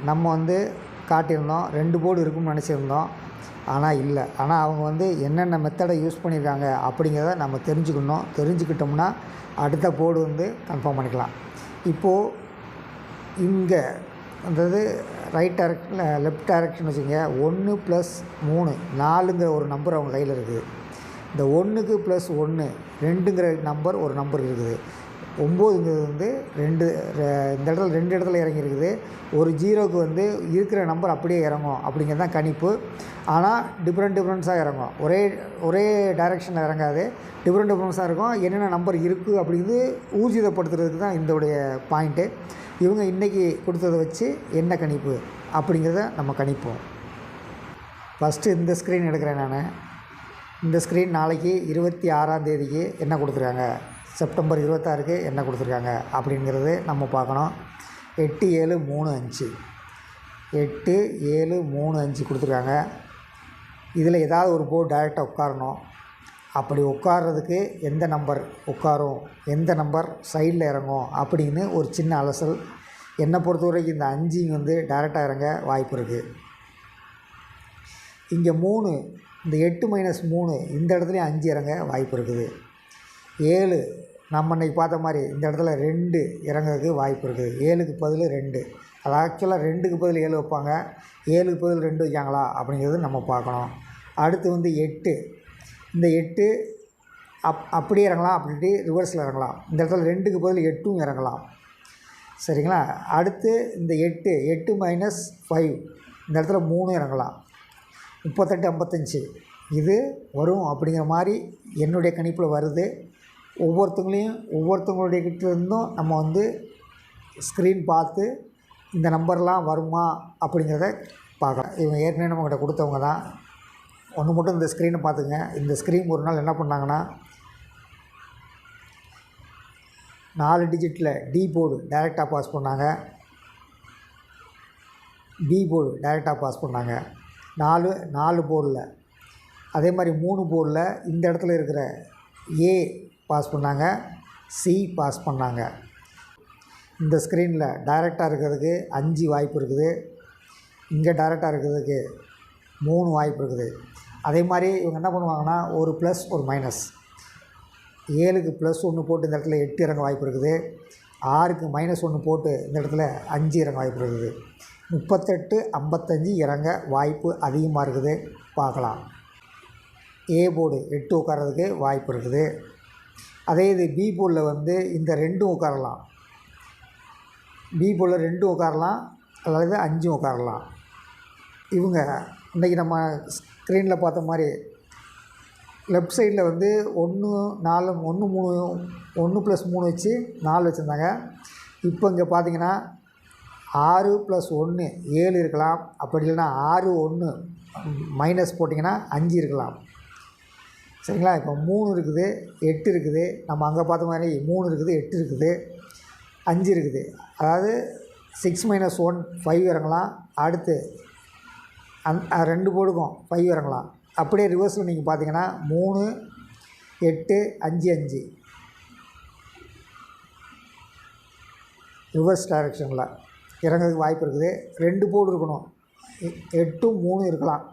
நம்ம வந்து காட்டியிருந்தோம். 2 போர்டு இருக்கும்னு நினச்சிருந்தோம். ஆனால் இல்லை. ஆனால் அவங்க வந்து என்னென்ன மெத்தடை யூஸ் பண்ணியிருக்காங்க அப்படிங்கிறத நம்ம தெரிஞ்சுக்கணும். தெரிஞ்சுக்கிட்டோம்னா அடுத்த போர்டு வந்து கன்ஃபார்ம் பண்ணிக்கலாம். இப்போது இங்கே அதாவது ரைட் டைரக்ஷன் லெஃப்ட் டைரக்ஷன் வச்சுக்கோங்க. 1 + 3 4ங்கிற ஒரு நம்பர் அவங்க கையில் இருக்குது. இந்த 1க்கு +1 2ங்கிற நம்பர் ஒரு நம்பர் இருக்குது. 9ங்கிறது வந்து இந்த இடத்துல 2 இடத்துல இறங்கியிருக்குது. ஒரு 0க்கு வந்து இருக்கிற நம்பர் அப்படியே இறங்கும் அப்படிங்கிறது தான் கணிப்பு. ஆனால் டிஃப்ரெண்ட்ஸாக இறங்கும். ஒரே டைரெக்ஷனில் இறங்காது. டிஃப்ரெண்ட்ஸாக இருக்கும். என்னென்ன நம்பர் இருக்குது அப்படிங்கிறது ஊர்ஜிதப்படுத்துறதுக்கு தான் இதோடைய பாயிண்ட்டு. இவங்க இன்றைக்கி கொடுத்ததை வச்சு என்ன கணிப்பு அப்படிங்கிறத நம்ம கணிப்போம். ஃபஸ்ட்டு இந்த ஸ்க்ரீன் எடுக்கிறேன் நான். இந்த ஸ்க்ரீன் நாளைக்கு 26ஆம் தேதிக்கு என்ன கொடுத்துருக்காங்க, செப்டம்பர் 26க்கு என்ன கொடுத்துருக்காங்க அப்படிங்கிறது நம்ம பார்க்கணும். 8735 8735 கொடுத்துருக்காங்க. இதில் ஏதாவது ஒரு போர்டு டைரெக்டாக உட்காரணும். அப்படி உட்கார்றதுக்கு எந்த நம்பர் உட்காரும், எந்த நம்பர் சைடில் இறங்கும் அப்படின்னு ஒரு சின்ன அலசல். என்னை பொறுத்த வரைக்கும் இந்த 5 வந்து டைரெக்டாக இறங்க வாய்ப்பு இருக்குது. இங்கே 3, இந்த 8 - 3 இந்த இடத்துலையும் 5 இறங்க வாய்ப்பு இருக்குது. 7 நம்ம இன்றைக்கி பார்த்த மாதிரி இந்த இடத்துல 2 இறங்கிறதுக்கு வாய்ப்பு இருக்குது. 7க்கு பதில் 2. அது ஆக்சுவலாக 2க்கு பதில் 7 வைப்பாங்க. 7க்கு பதில் 2 வைக்காங்களா அப்படிங்கிறது நம்ம பார்க்கணும். அடுத்து வந்து 8. இந்த 8 அப்படியே இறங்கலாம், அப்படி ரிவர்ஸில் இறங்கலாம். இந்த இடத்துல 2க்கு பதில் 8ம் இறங்கலாம். சரிங்களா? அடுத்து இந்த 8 -5 இந்த இடத்துல 3 இறங்கலாம். 38 55 இது வரும் அப்படிங்கிற மாதிரி என்னுடைய கணிப்பில் வருது. ஒவ்வொருத்தங்களுடைய கிட்டேருந்தும் நம்ம வந்து ஸ்க்ரீன் பார்த்து இந்த நம்பர்லாம் வருமா அப்படிங்கிறத பார்க்கலாம். இவங்க ஏற்கனவே நம்மக்கிட்ட கொடுத்தவங்க தான். ஒன்று மட்டும் இந்த ஸ்க்ரீனை பார்த்துங்க. இந்த ஸ்க்ரீன் ஒரு நாள் என்ன பண்ணாங்கன்னா 4 டிஜிட்டில் டி போர்டு டைரெக்டாக பாஸ் பண்ணாங்க, பி போர்டு டைரெக்டாக பாஸ் பண்ணாங்க. 4 போர்டில். அதே மாதிரி 3 போர்டில் இந்த இடத்துல இருக்கிற ஏ பாஸ் பண்ணாங்க, சி பாஸ் பண்ணாங்க. இந்த ஸ்க்ரீனில் டைரெக்டாக இருக்கிறதுக்கு 5 வாய்ப்பு இருக்குது. இங்கே டைரெக்டாக இருக்கிறதுக்கு 3 வாய்ப்பு இருக்குது. அதே மாதிரி இவங்க என்ன பண்ணுவாங்கன்னா ஒரு ப்ளஸ் ஒரு மைனஸ். 7க்கு +1 போட்டு இந்த இடத்துல 8 இறங்க வாய்ப்பு இருக்குது. 6க்கு -1 போட்டு இந்த இடத்துல 5 இறங்க வாய்ப்பு இருக்குது. 38 55 இறங்க வாய்ப்பு அதிகமாக இருக்குது. பார்க்கலாம். ஏ போர்டு 8 உட்கார்றதுக்கு வாய்ப்பு இருக்குது. அதே இது பி போர்டில் வந்து இந்த 2ம் உட்காரலாம். பி போர்டில் 2ம் உட்காரலாம், அல்லது 5ம் உட்காரலாம். இவங்க இன்றைக்கி நம்ம ஸ்க்ரீனில் பார்த்த மாதிரி லெஃப்ட் சைடில் வந்து 1 4 1 3 1 + 3 வச்சு 4 வச்சுருந்தாங்க. இப்போ இங்கே பார்த்தீங்கன்னா 6 + 1 7 இருக்கலாம். அப்படி இல்லைன்னா 6 1 மைனஸ் போட்டிங்கன்னா 5 இருக்கலாம். சரிங்களா? இப்போ 3 இருக்குது, 8 இருக்குது. நம்ம அங்கே பார்த்த மாதிரி 3 இருக்குது, 8 இருக்குது, 5 இருக்குது. அதாவது 6 - 1 5 இறங்கலாம். அடுத்து 2 போர்டுக்கும் 5 இறங்கலாம். அப்படியே ரிவர்ஸில் நீங்கள் பார்த்தீங்கன்னா 3 8 5 5 ரிவர்ஸ் டைரெக்ஷனில் இறங்கிறதுக்கு வாய்ப்பு இருக்குது. 2 போர்டு இருக்கணும். 8ம் 3 இருக்கலாம்.